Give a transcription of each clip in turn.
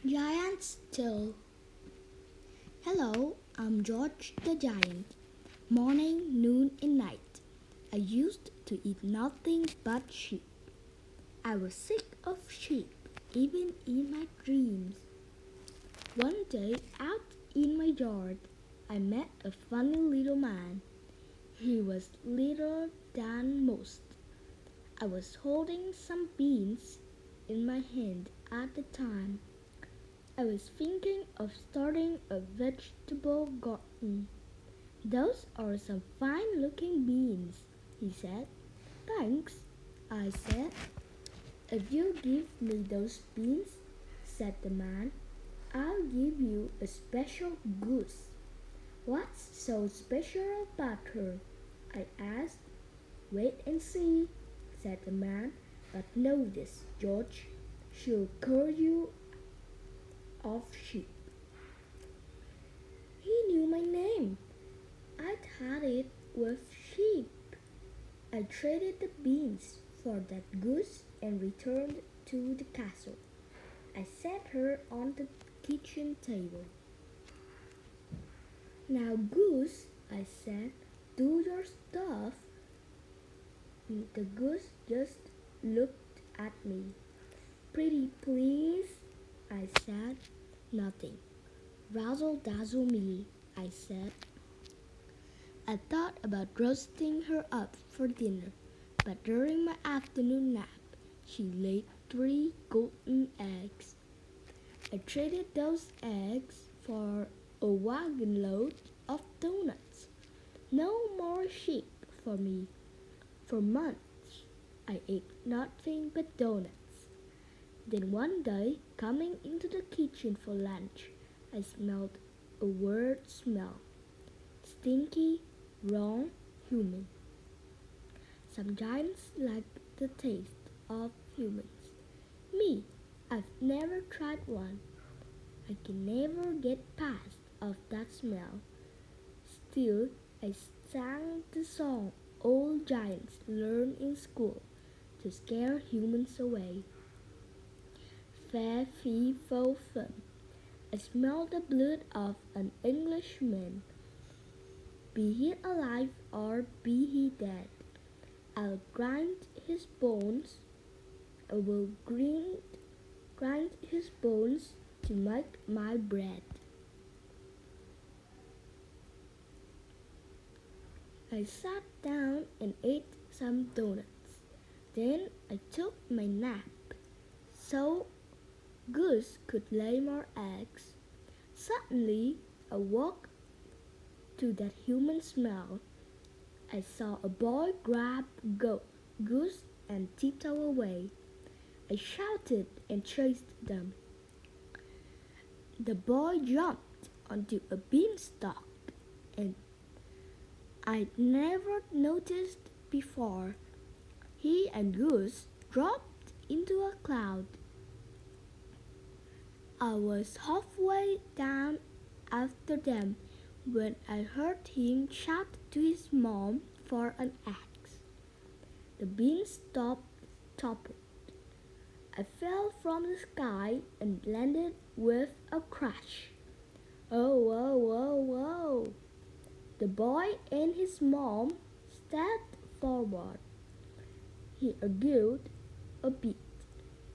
Giant's Tale. Hello, I'm George the Giant. Morning, noon, and night. I used to eat nothing but sheep. I was sick of sheep, even in my dreams. One day, out in my yard, I met a funny little man. He was littler than most. I was holding some beans in my hand at the time. I was thinking of starting a vegetable garden. Those are some fine looking beans, he said. Thanks, I said. If you give me those beans, said the man, I'll give you a special goose. What's so special about her? I asked. Wait and see, said the man. But know this, George, she'll cure you of sheep. He knew my name. I'd had it with sheep. I traded the beans for that goose and returned to the castle. I set her on the kitchen table. Now, goose, I said, do your stuff. The goose just looked at me. Pretty please, I said. Nothing. Razzle dazzle me, I said. I thought about roasting her up for dinner, but during my afternoon nap, she laid 3 golden eggs. I traded those eggs for a wagon load of donuts. No more sheep for me. For months, I ate nothing but donuts. Then one day, coming into the kitchen for lunch, I smelled a weird smell. Stinky, wrong, human. Some giants like the taste of humans. Me, I've never tried one. I can never get past of that smell. Still, I sang the song all giants learn in school to scare humans away. Fair fee fo fum. I smell the blood of an Englishman. Be he alive or be he dead, I'll grind his bones. I will grind his bones to make my bread. I sat down and ate some donuts. Then I took my nap, so goose could lay more eggs. Suddenly, I woke to that human smell. I saw a boy grab goose and tiptoe away. I shouted and chased them. The boy jumped onto a beanstalk, and I'd never noticed before. He and Goose dropped into a cloud. I was halfway down after them when I heard him shout to his mom for an axe. The beanstalk toppled. I fell from the sky and landed with a crash. Oh, whoa, whoa, whoa! The boy and his mom stepped forward. He argued a bit.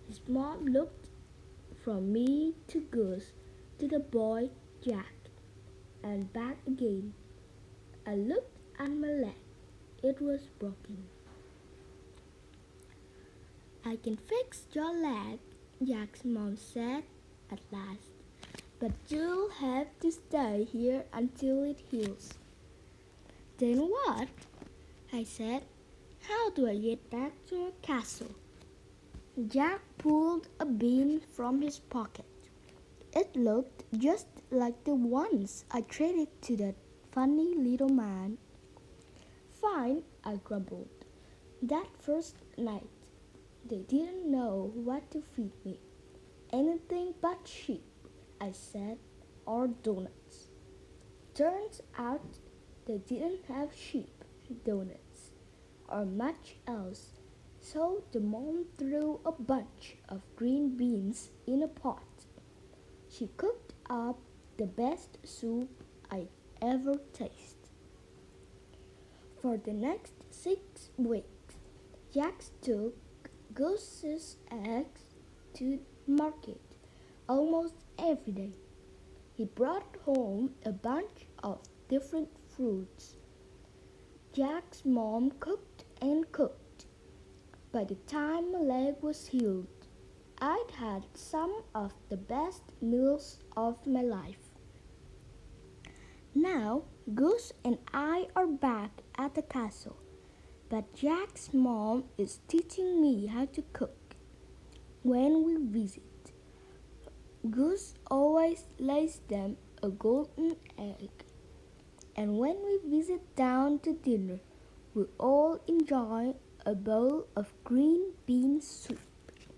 His mom looked from me to Goose to the boy Jack and back again. I looked at my leg. It was broken. I can fix your leg, Jack's mom said at last. But you'll have to stay here until it heals. Then what? I said. How do I get back to our castle? Jack pulled a bean from his pocket. It looked just like the ones I traded to that funny little man. Fine, I grumbled. That first night, they didn't know what to feed me. Anything but sheep, I said, or donuts. Turns out they didn't have sheep, donuts, or much else, so the mom threw a bunch of green beans in a pot. She cooked up the best soup I ever tasted. For the next 6 weeks, Jack took Goose's eggs to market almost every day. He brought home a bunch of different fruits. Jack's mom cooked and cooked. By the time my leg was healed, I'd had some of the best meals of my life. Now, Goose and I are back at the castle, but Jack's mom is teaching me how to cook. When we visit, Goose always lays them a golden egg, and when we visit down to dinner, we all enjoy a bowl of green bean soup.